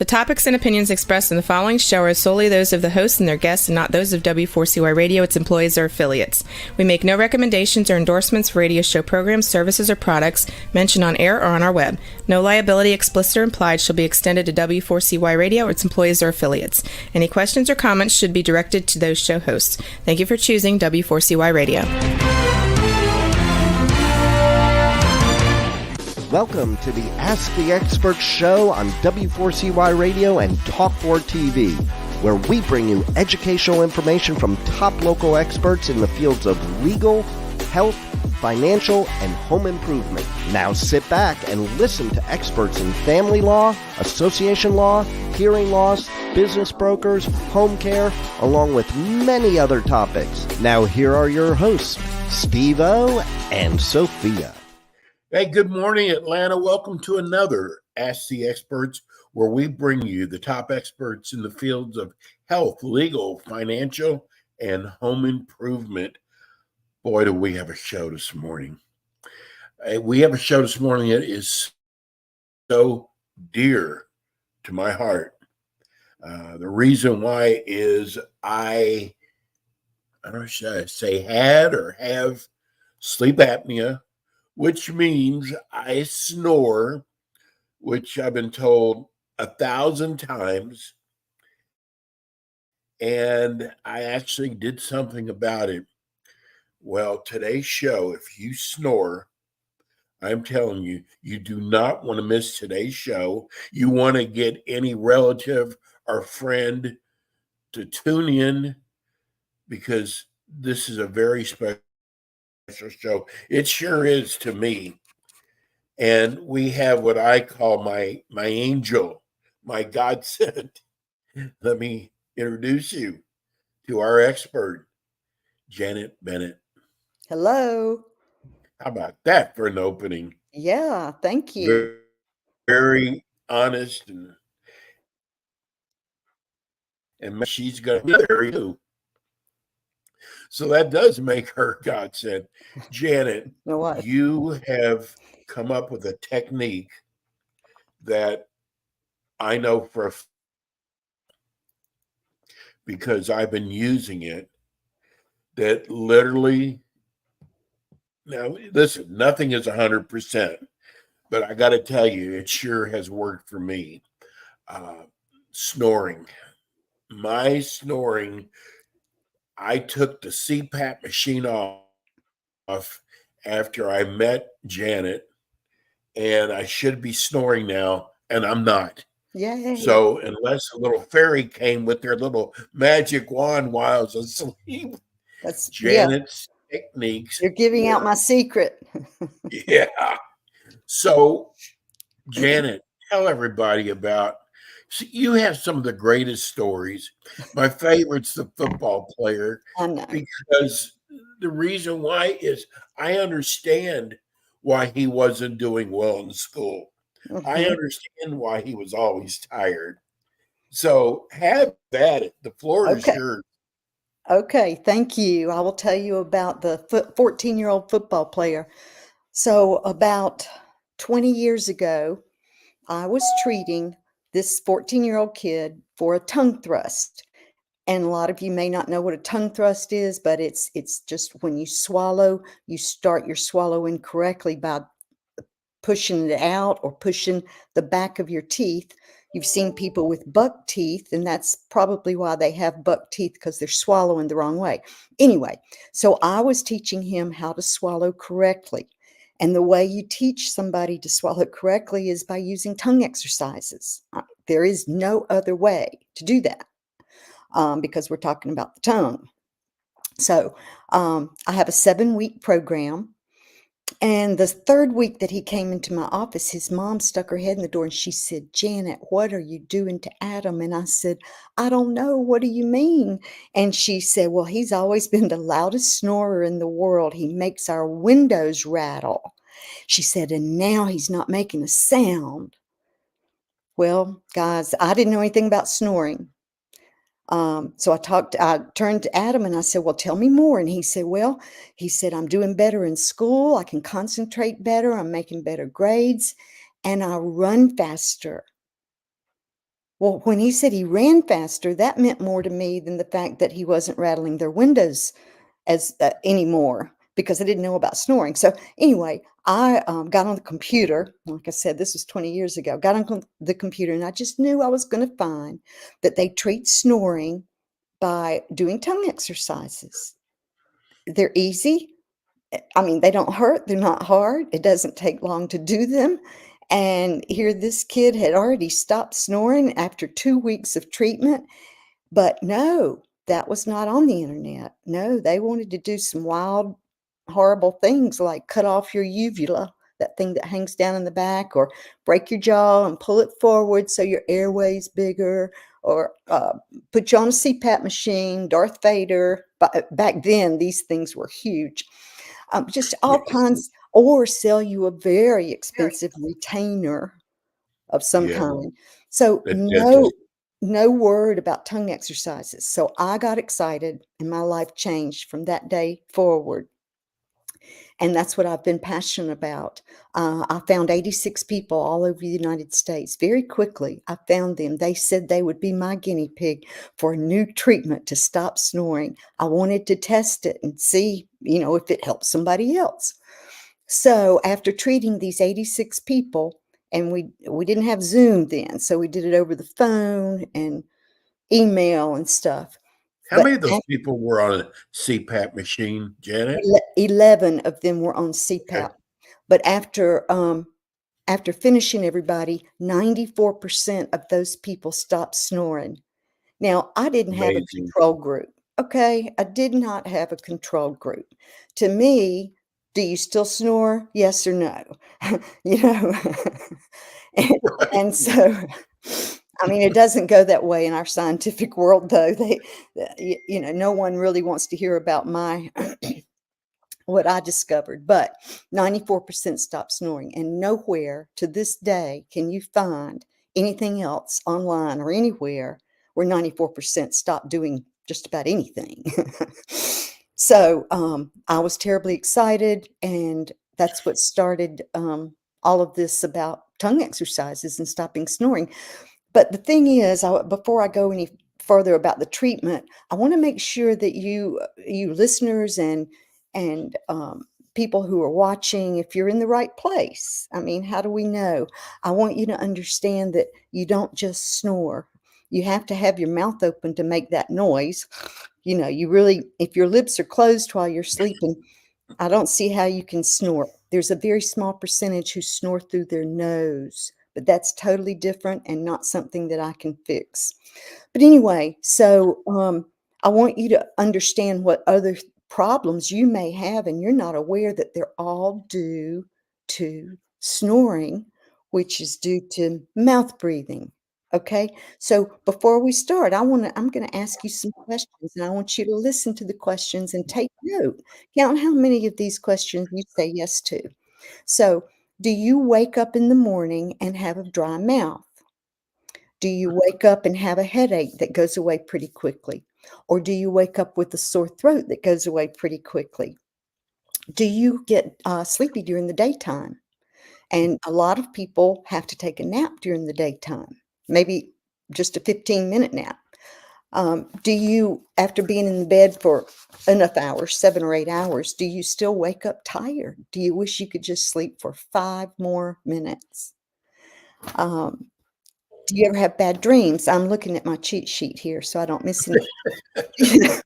The topics and opinions expressed in the following show are solely those of the host and their guests and not those of W4CY Radio, its employees, or affiliates. We make no recommendations or endorsements for radio show programs, services, or products mentioned on air or on our web. No liability, explicit or implied, shall be extended to W4CY Radio or its employees or affiliates. Any questions or comments should be directed to those show hosts. Thank you for choosing W4CY Radio. Welcome to the Ask the Expert show on W4CY Radio and Talk4 TV, where we bring you educational information from top local experts in the fields of legal, health, financial, and home improvement. Now sit back and listen to experts in family law, association law, hearing loss, business brokers, home care, along with many other topics. Now here are your hosts, Steve-O and Sophia. Hey, good morning, Atlanta. Welcome to another Ask the Experts, where we bring you the top experts in the fields of health, legal, financial, and home improvement. Boy, do we have a show this morning. We have a show this morning that is so dear to my heart. The reason why is I don't know, should I say had or have sleep apnea, which means I snore, which I've been told 1,000 times. And I actually did something about it. Well, today's show, if you snore, I'm telling you, you do not want to miss today's show. You want to get any relative or friend to tune in because this is a very special show. It sure is to me. And we have what I call my angel, my godsend. Let me introduce you to our expert, Janet Bennett. Hello. How about that for an opening? Yeah, thank you. Very honest and she's going to marry you. So that does make her godsend. Janet, you have come up with a technique that I know because I've been using it, that literally, now listen, nothing is 100%, but I got to tell you, it sure has worked for me. Snoring. My snoring, I took the CPAP machine off after I met Janet, and I should be snoring now, and I'm not. Yay. So unless a little fairy came with their little magic wand while I was asleep, that's Janet's techniques. You're giving out my secret. Yeah. So, Janet, tell everybody about. See, you have some of the greatest stories. My favorite's the football player. I know. Because the reason why is I understand why he wasn't doing well in school. Mm-hmm. I understand why he was always tired. So have at it. The floor is yours. Okay, thank you. I will tell you about the 14-year-old football player. So about 20 years ago, I was treating this 14-year-old kid for a tongue thrust. And a lot of you may not know what a tongue thrust is, but it's just when you swallow, you start your swallow incorrectly by pushing it out or pushing the back of your teeth. You've seen people with buck teeth, and that's probably why they have buck teeth, because they're swallowing the wrong way. Anyway, so I was teaching him how to swallow correctly. And the way you teach somebody to swallow correctly is by using tongue exercises. There is no other way to do that because we're talking about the tongue. So I have a 7-week program. And the 3rd week that he came into my office, his mom stuck her head in the door and she said, "Janet, what are you doing to Adam?" And I said, "I don't know. What do you mean?" And she said, "Well, he's always been the loudest snorer in the world. He makes our windows rattle." She said, "And now he's not making a sound." Well, guys, I didn't know anything about snoring. So I turned to Adam and I said, "Well, tell me more." And he said, "I'm doing better in school. I can concentrate better. I'm making better grades and I run faster." Well, when he said he ran faster, that meant more to me than the fact that he wasn't rattling their windows as anymore because I didn't know about snoring. So anyway, I got on the computer. Like I said, this was 20 years ago. Got on the computer, and I just knew I was going to find that they treat snoring by doing tongue exercises. They're easy. I mean, they don't hurt. They're not hard. It doesn't take long to do them. And here, this kid had already stopped snoring after 2 weeks of treatment. But no, that was not on the internet. No, they wanted to do some wild, horrible things like cut off your uvula, that thing that hangs down in the back, or break your jaw and pull it forward so your airway's bigger, or put you on a CPAP machine, Darth Vader. But back then, these things were huge. Just all kinds, or sell you a very expensive retainer of some Yeah. kind. So That no word about tongue exercises. So I got excited and my life changed from that day forward. And that's what I've been passionate about. I found 86 people all over the United States. Very quickly, I found them. They said they would be my guinea pig for a new treatment to stop snoring. I wanted to test it and see, if it helped somebody else. So after treating these 86 people, and we didn't have Zoom then, so we did it over the phone and email and stuff. How But many of those people were on a CPAP machine, Janet? 11 of them were on CPAP. Okay. But after finishing everybody, 94% of those people stopped snoring. Now, I didn't have a Amazing. control group. Okay, I did not have a control group. To me, do you still snore? Yes or no? You know, and, and so, I mean, it doesn't go that way in our scientific world, though. No one really wants to hear about what I discovered, but 94% stopped snoring, and nowhere to this day can you find anything else online or anywhere where 94% stopped doing just about anything. So I was terribly excited, and that's what started all of this about tongue exercises and stopping snoring. But the thing is, before I go any further about the treatment, I want to make sure that you listeners and people who are watching, if you're in the right place. I mean, how do we know? I want you to understand that you don't just snore. You have to have your mouth open to make that noise. You really, if your lips are closed while you're sleeping, I don't see how you can snore. There's a very small percentage who snore through their nose, but that's totally different and not something that I can fix. But anyway, so I want you to understand what other problems you may have, and you're not aware that they're all due to snoring, which is due to mouth breathing. Okay, so before we start, I'm going to ask you some questions, and I want you to listen to the questions and take note. Count how many of these questions you say yes to. So, do you wake up in the morning and have a dry mouth? Do you wake up and have a headache that goes away pretty quickly? Or do you wake up with a sore throat that goes away pretty quickly? Do you get sleepy during the daytime? And a lot of people have to take a nap during the daytime, maybe just a 15-minute nap. Do you, after being in the bed for enough hours, 7 or 8 hours, do you still wake up tired? Do you wish you could just sleep for 5 more minutes? Do you ever have bad dreams? I'm looking at my cheat sheet here so I don't miss anything.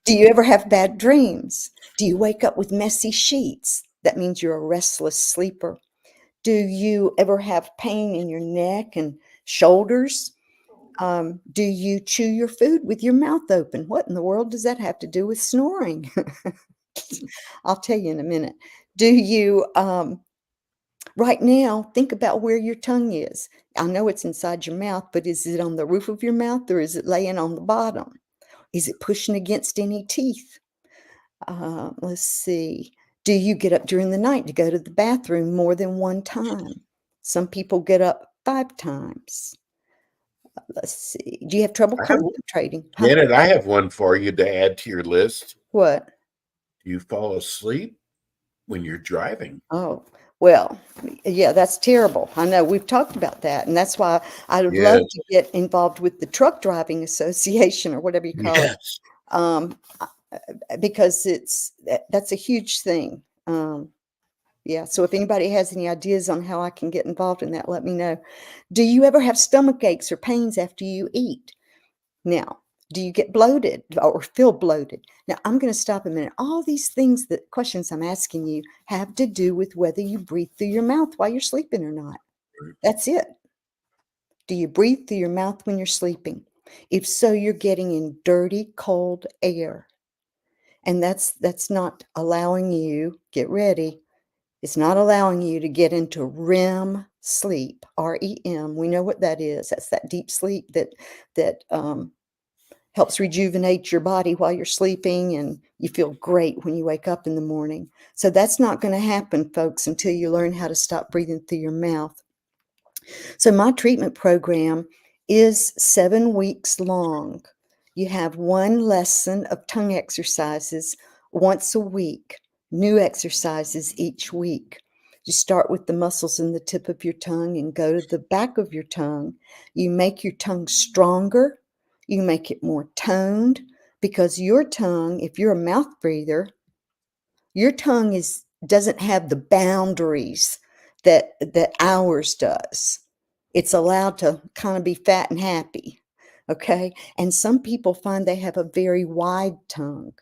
Do you ever have bad dreams? Do you wake up with messy sheets? That means you're a restless sleeper. Do you ever have pain in your neck and shoulders? Do you chew your food with your mouth open? What in the world does that have to do with snoring? I'll tell you in a minute. Do you right now, think about where your tongue is. I know it's inside your mouth, but is it on the roof of your mouth, or is it laying on the bottom? Is it pushing against any teeth? Let's see. Do you get up during the night to go to the bathroom more than one time? Some people get up 5 times. Let's see. Do you have trouble I have, concentrating? Huh? Janet, I have one for you to add to your list. What? Do you fall asleep when you're driving? Oh, Well, yeah, that's terrible. I know we've talked about that, and that's why I would love Yes. to get involved with the Truck Driving Association or whatever you call it, Yes. um, because that's a huge thing. Yeah, so if anybody has any ideas on how I can get involved in that, let me know. Do you ever have stomach aches or pains after you eat? Now, do you get bloated or feel bloated? Now, I'm going to stop a minute. All these things, that questions I'm asking you, have to do with whether you breathe through your mouth while you're sleeping or not. That's it. Do you breathe through your mouth when you're sleeping? If so, you're getting in dirty, cold air. And that's not allowing you, get ready, it's not allowing you to get into REM sleep, REM. We know what that is. That's that deep sleep that helps rejuvenate your body while you're sleeping, and you feel great when you wake up in the morning. So that's not going to happen, folks, until you learn how to stop breathing through your mouth. So my treatment program is 7 weeks long. You have one lesson of tongue exercises once a week, new exercises each week. You start with the muscles in the tip of your tongue and go to the back of your tongue. You make your tongue stronger. You make it more toned, because your tongue, if you're a mouth breather, your tongue doesn't have the boundaries that ours does. It's allowed to kind of be fat and happy, okay? And some people find they have a very wide tongue.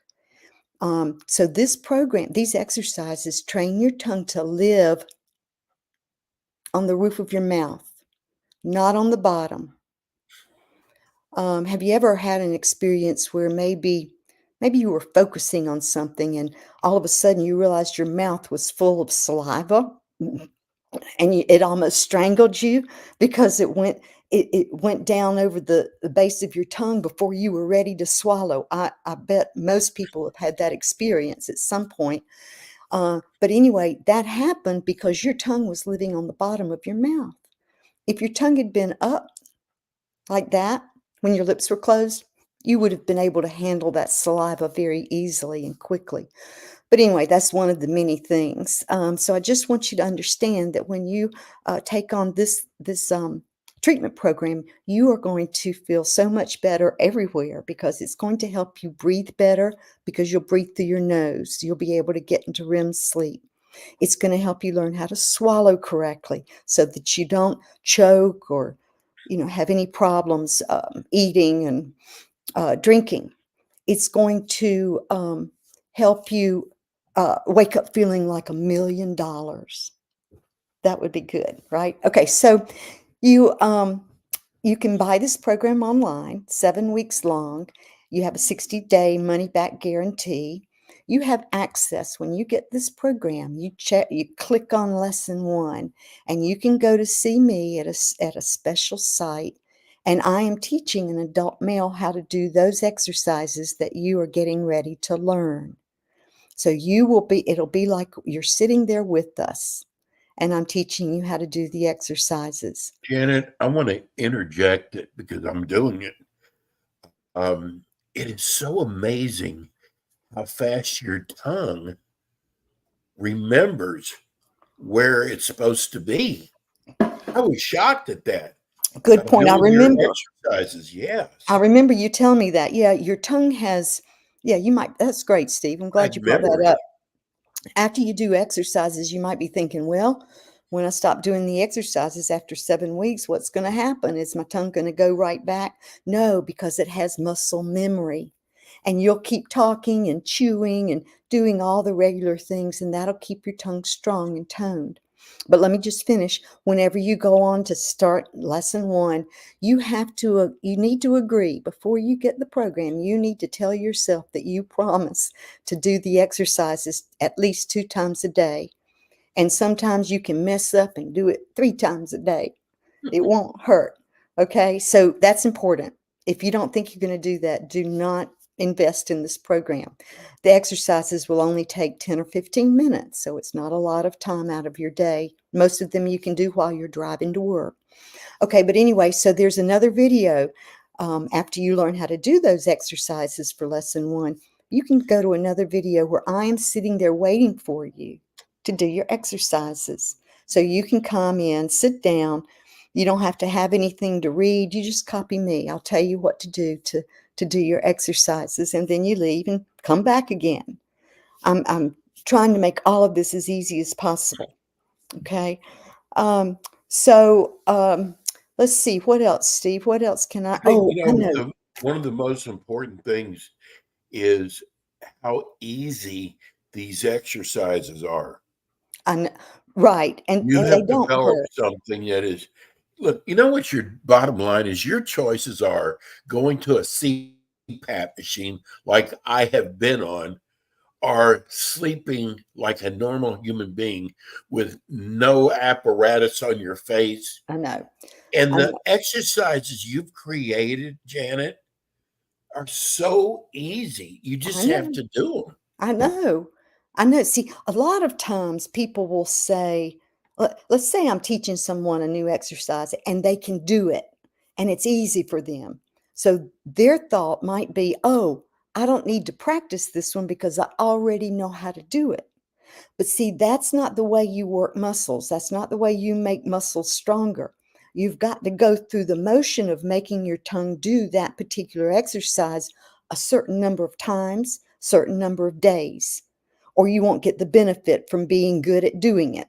So this program, these exercises train your tongue to live on the roof of your mouth, not on the bottom. Have you ever had an experience where maybe you were focusing on something and all of a sudden you realized your mouth was full of saliva and it almost strangled you because it went down over the base of your tongue before you were ready to swallow? I bet most people have had that experience at some point. But anyway, that happened because your tongue was living on the bottom of your mouth. If your tongue had been up like that when your lips were closed, you would have been able to handle that saliva very easily and quickly. But anyway, that's one of the many things. So I just want you to understand that when you take on this treatment program, you are going to feel so much better everywhere, because it's going to help you breathe better, because you'll breathe through your nose. You'll be able to get into REM sleep. It's going to help you learn how to swallow correctly so that you don't choke or have any problems eating and drinking. It's going to help you wake up feeling like $1,000,000. That would be good, right? Okay, so you you can buy this program online, 7 weeks long. You have a 60-day money-back guarantee. You have access when you get this program. You click on lesson 1, and you can go to see me at a special site. And I am teaching an adult male how to do those exercises that you are getting ready to learn. So it'll be like you're sitting there with us, and I'm teaching you how to do the exercises. Janet, I want to interject it because I'm doing it. It is so amazing how fast your tongue remembers where it's supposed to be. I was shocked at that. Good point. Doing your exercises, yes. I remember you telling me that. Yeah, your tongue has, yeah, you might, that's great, Steve. I'm glad Like you brought that memory. up. After you do exercises, you might be thinking, well, when I stop doing the exercises after 7 weeks, what's going to happen? Is my tongue going to go right back? No, because it has muscle memory. And you'll keep talking and chewing and doing all the regular things, and that'll keep your tongue strong and toned. But let me just finish. Whenever you go on to start lesson 1, you need to agree before you get the program. You need to tell yourself that you promise to do the exercises at least 2 times a day. And sometimes you can mess up and do it 3 times a day. It won't hurt. Okay, so that's important. If you don't think you're going to do that, do not invest in this program. The exercises will only take 10 or 15 minutes, so it's not a lot of time out of your day. Most of them you can do while you're driving to work. Okay, but anyway, so there's another video. After you learn how to do those exercises for lesson 1, you can go to another video where I am sitting there waiting for you. to do your exercises. So you can come in, sit down. You don't have to have anything to read. You just copy me. I'll tell you what to do to do your exercises, and then you leave and come back again. I'm trying to make all of this as easy as possible. Okay. Um, so let's see. What else, Steve? What else can I? I think, Oh, I know. one of the most important things is how easy these exercises are. I know. Right. You And they have don't developed hurt. something that is, look, you know what your bottom line is? Your choices are going to a CPAP machine like I have been on, or sleeping like a normal human being with no apparatus on your face. I know. And I the know. exercises you've created, Janet, are so easy. You I just have know. to do them. I know. I know. See, a lot of times people will say, let's say I'm teaching someone a new exercise and they can do it and it's easy for them. So their thought might be, oh, I don't need to practice this one because I already know how to do it. But see, that's not the way you work muscles. That's not the way you make muscles stronger. You've got to go through the motion of making your tongue do that particular exercise a certain number of times, certain number of days, or you won't get the benefit from being good at doing it.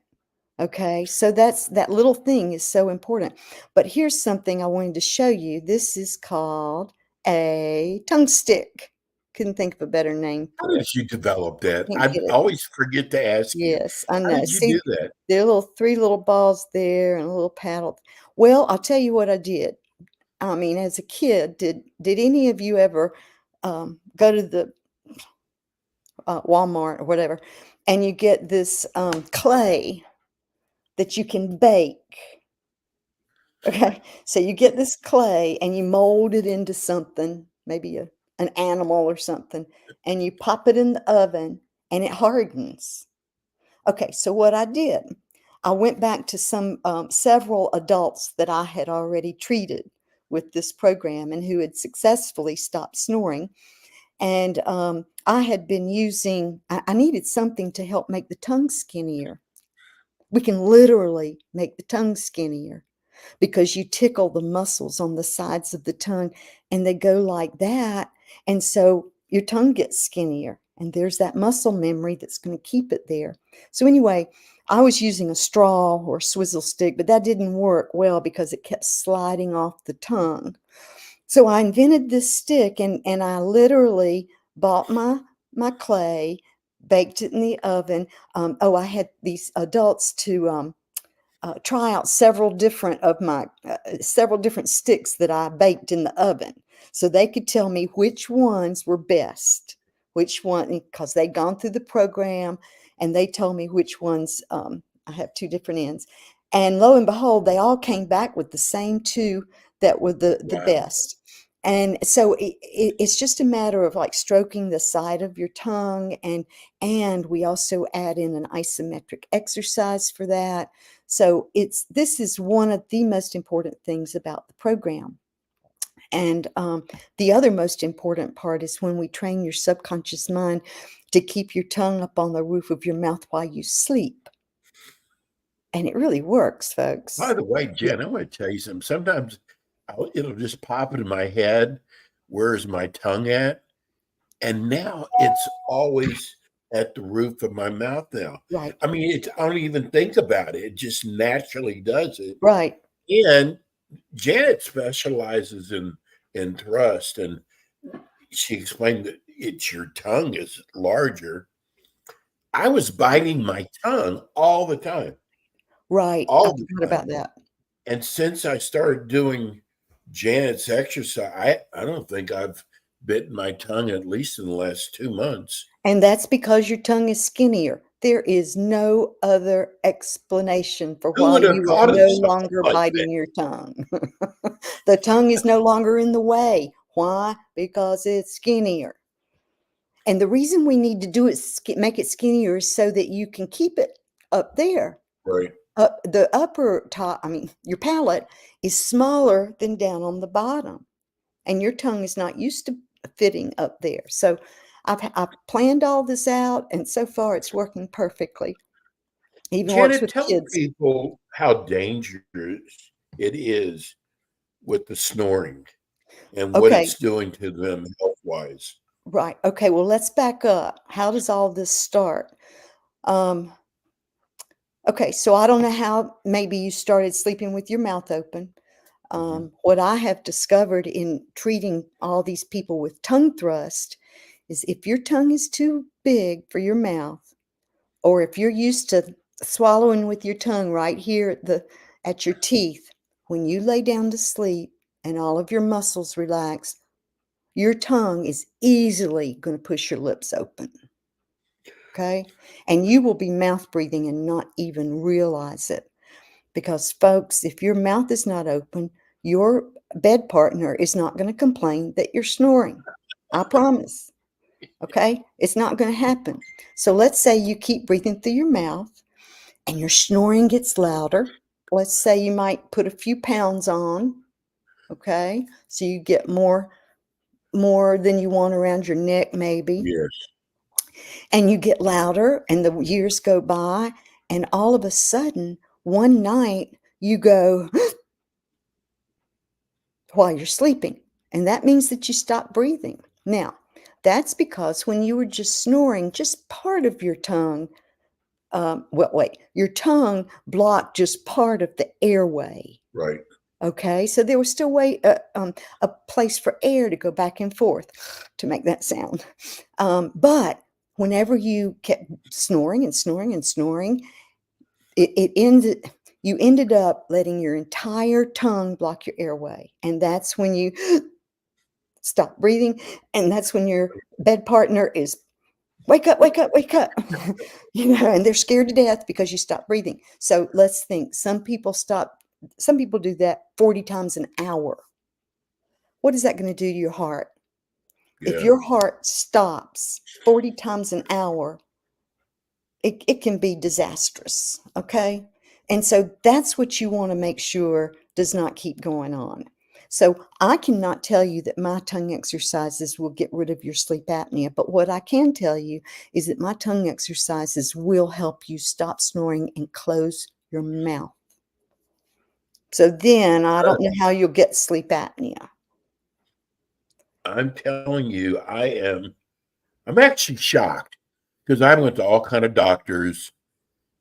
Okay, so that little thing is so important. But here's something I wanted to show you. This is called a tongue stick. Couldn't think of a better name How for it. did you develop that? Can't I get it. always forget to ask you, Yes, I how know. did you do See, that? there are three little balls there and a little paddle. Well, I'll tell you what I did. I mean, as a kid, did any of you ever go to the Walmart or whatever, and you get this clay that you can bake? Okay, so you get this clay and you mold it into something, maybe an animal or something, and you pop it in the oven and it hardens. Okay, so what I did, I went back to several adults that I had already treated with this program and who had successfully stopped snoring. And I had been using, I needed something to help make the tongue skinnier. We can literally make the tongue skinnier because you tickle the muscles on the sides of the tongue and they go like that. And so your tongue gets skinnier and there's that muscle memory that's going to keep it there. So, anyway, I was using a straw or swizzle stick, but that didn't work well because it kept sliding off the tongue. So, I invented this stick and I literally bought my clay, baked it in the oven. I had these adults to try out several different sticks that I baked in the oven, so they could tell me which ones were best, which one because they'd gone through the program, and they told me which ones. I have two different ends, and lo and behold, they all came back with the same two that were the Wow. best. And so it's just a matter of like stroking the side of your tongue, and we also add in an isometric exercise for that. So this is one of the most important things about the program. And the other most important part is when we train your subconscious mind to keep your tongue up on the roof of your mouth while you sleep. And it really works, By folks. the way, Yeah, Jen, I want to tell you something. Sometimes it'll just pop into my head, where's my tongue at? And now it's always at the roof of my mouth now. right, I mean, I don't even think about it. It just naturally does it. right, And Janet specializes in thrust, and she explained that it's your tongue is larger. I was biting my tongue right. I all the forgot time. about that. And since I started doing Janet's exercise, I don't think I've bitten my tongue at least in the last 2 months. And that's because your tongue is skinnier. There is no other explanation for Who why would have you are thought of no something longer like biting that? your tongue. The tongue is no longer in the way. Why? Because it's skinnier. And the reason we need to do it, make it skinnier, is so that you can keep it up there. Right. The upper top, your palate is smaller than down on the bottom, and your tongue is not used to fitting up there. So I've planned all this out, and so far it's working perfectly. Even works Janet, with tell kids. people how dangerous it is with the snoring and what Okay, it's doing to them health wise. right. Okay, well, let's back up. How does all this start? Um, okay, so I don't know how maybe you started sleeping with your mouth open. Hmm. What I have discovered in treating all these people with tongue thrust is if your tongue is too big for your mouth, or if you're used to swallowing with your tongue right here at your teeth, when you lay down to sleep and all of your muscles relax, your tongue is easily going to push your lips open. Okay? And you will be mouth breathing and not even realize it. Because, folks, if your mouth is not open, your bed partner is not going to complain that you're snoring. I promise. Okay? It's not going to happen. So let's say you keep breathing through your mouth and your snoring gets louder. Let's say you might put a few pounds on. Okay? So you get more than you want around your neck, maybe. Yes, And you get louder, and the years go by, and all of a sudden, one night, you go while you're sleeping. And that means that you stop breathing. Now, that's because when you were just snoring, just part of your tongue, your tongue blocked just part of the airway. right. Okay, so there was still a place for air to go back and forth to make that sound. But whenever you kept snoring and snoring and snoring, you ended up letting your entire tongue block your airway, and that's when you stop breathing, and that's when your bed partner is wake up, wake up, wake up. And they're scared to death because you stop breathing. So let's think. Some people do that 40 times an hour. What is that going to do to your heart? If Yeah. your heart stops 40 times an hour, it can be disastrous. Okay. And so that's what you want to make sure does not keep going on. So I cannot tell you that my tongue exercises will get rid of your sleep apnea, but what I can tell you is that my tongue exercises will help you stop snoring and close your mouth. So then I don't know how you'll get sleep apnea. I'm telling you, I'm actually shocked because I went to all kind of doctors,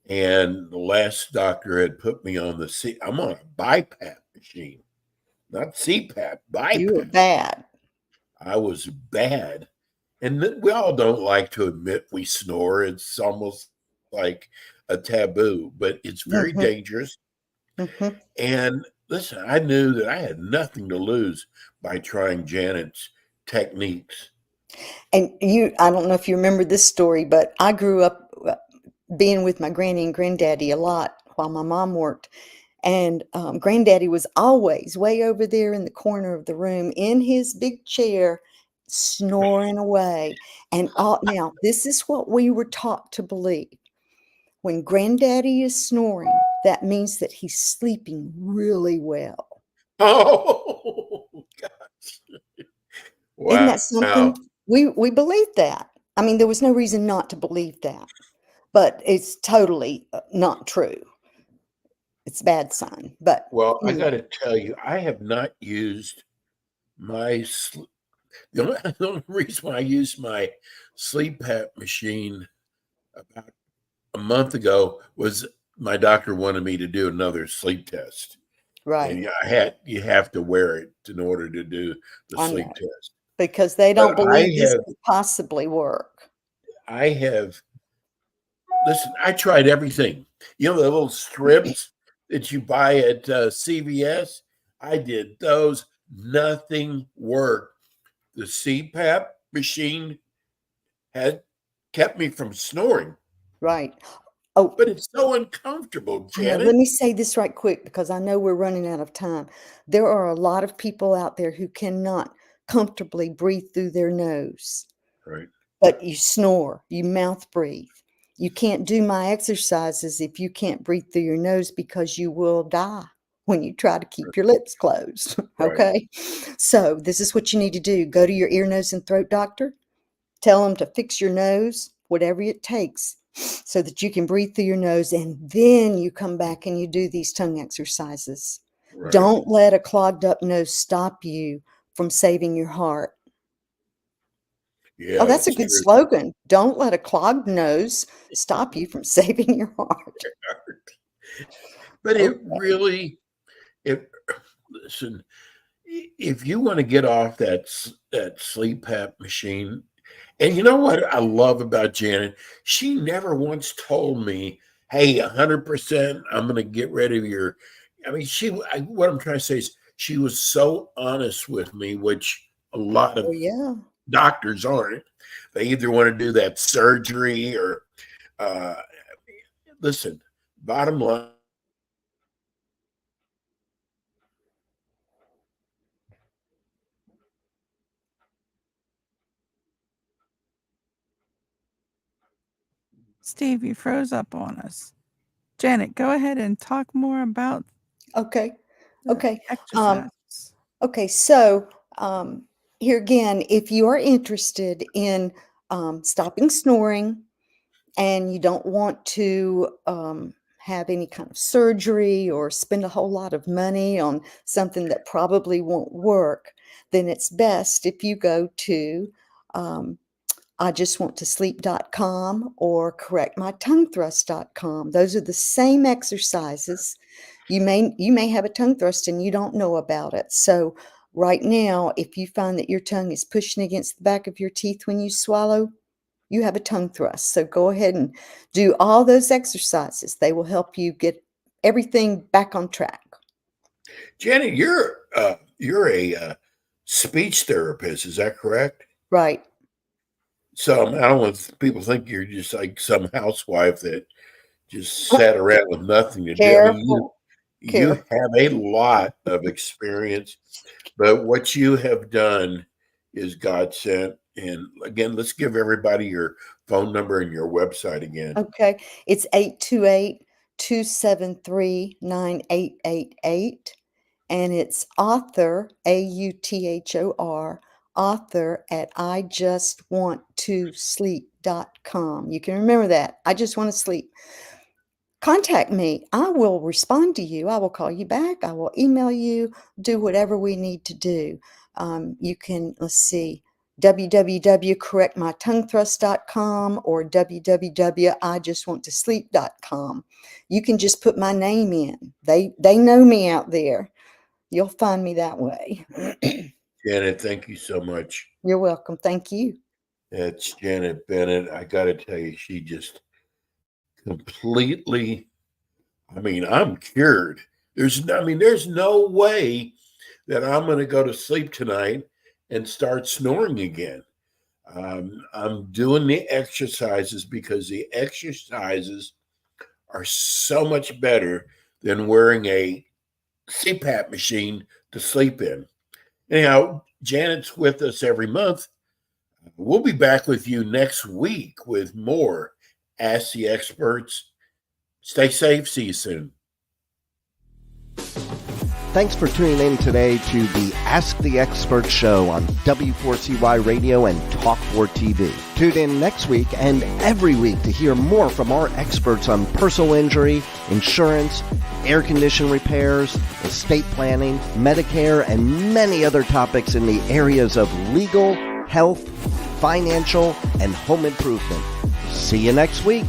and the last doctor had put me on I'm on a BiPAP machine, not CPAP, You were BiPAP. bad. I was bad. And we all don't like to admit we snore. It's almost like a taboo, but it's very Hmm. dangerous. Hmm. And listen, I knew that I had nothing to lose by trying Janet's techniques. And I don't know if you remember this story, but I grew up being with my granny and granddaddy a lot while my mom worked. And granddaddy was always way over there in the corner of the room in his big chair, snoring away. And now, this is what we were taught to believe. When granddaddy is snoring, that means that he's sleeping really well. Oh, gosh. Isn't that Wow. something? We believed that. I mean, there was no reason not to believe that, but it's totally not true. It's a bad sign. But Well, I anyway, got to tell you, I have not used my the only reason why I used my sleep pap machine about a month ago was my doctor wanted me to do another sleep test. And right. yeah, you have to wear it in order to do the I know. sleep test. Because they But don't believe this could possibly work. I have listen, I tried everything. You know the little strips that you buy at CVS? I did those. Nothing worked. The CPAP machine had kept me from snoring, Right. Oh, but it's so uncomfortable, I know. Let Janet. me say this right quick because I know we're running out of time. There are a lot of people out there who cannot comfortably breathe through their nose, Right. but you snore, you mouth breathe. You can't do my exercises if you can't breathe through your nose because you will die when you try to keep your lips closed. Right. Okay. So, this is what you need to do go to your ear, nose, and throat doctor. Tell them to fix your nose, whatever it takes. so that you can breathe through your nose, and then you come back and you do these tongue exercises. Right. Don't let a clogged up nose stop you from saving your heart. Yeah, Oh, that's a it's good true. slogan. Don't let a clogged nose stop you from saving your heart. But it Okay. really, it listen, if you want to get off that sleep app machine, and you know what I love about Janet, she never once told me, "Hey, 100%, I'm going to get rid of your." I mean, what I'm trying to say is, she was so honest with me, which a lot Oh, of yeah. doctors aren't. They either want to do that surgery or, uh, listen. Bottom line. Steve, you froze up on us. Janet, go ahead and talk more about Okay. the Okay. exercises. Okay. So here again, if you are interested in stopping snoring and you don't want to have any kind of surgery or spend a whole lot of money on something that probably won't work, then it's best if you go to IJustWantToSleep.com or CorrectMyTongueThrust.com. Those are the same exercises. You may have a tongue thrust and you don't know about it. So right now, if you find that your tongue is pushing against the back of your teeth when you swallow, you have a tongue thrust. So go ahead and do all those exercises. They will help you get everything back on track. Janet, you're a speech therapist, is that correct? Right. So I don't want people to think you're just like some housewife that just sat around with nothing to do. I mean, Careful. you Careful. have a lot of experience, but what you have done is God sent. And again, let's give everybody your phone number and your website again. Okay. It's 828-273-9888. And it's author, AUTHOR, author at IJustWantToSleep.com. You can remember that. I just want to sleep. Contact me. I will respond to you. I will call you back. I will email you, do whatever we need to do. You can, let's see, www.correctmytonguethrust.com or www.IJustWantToSleep.com. You can just put my name in. They know me out there. You'll find me that way. Janet, thank you so much. You're welcome. Thank you. That's Janet Bennett. I got to tell you, she just completely, I mean, I'm cured. There's no way that I'm going to go to sleep tonight and start snoring again. I'm doing the exercises because the exercises are so much better than wearing a CPAP machine to sleep in. Anyhow, Janet's with us every month. We'll be back with you next week with more Ask the Experts. Stay safe. See you soon. Thanks for tuning in today to the Ask the Expert show on W4CY Radio and Talk4 TV. Tune in next week and every week to hear more from our experts on personal injury, insurance, air condition repairs, estate planning, Medicare, and many other topics in the areas of legal, health, financial, and home improvement. See you next week.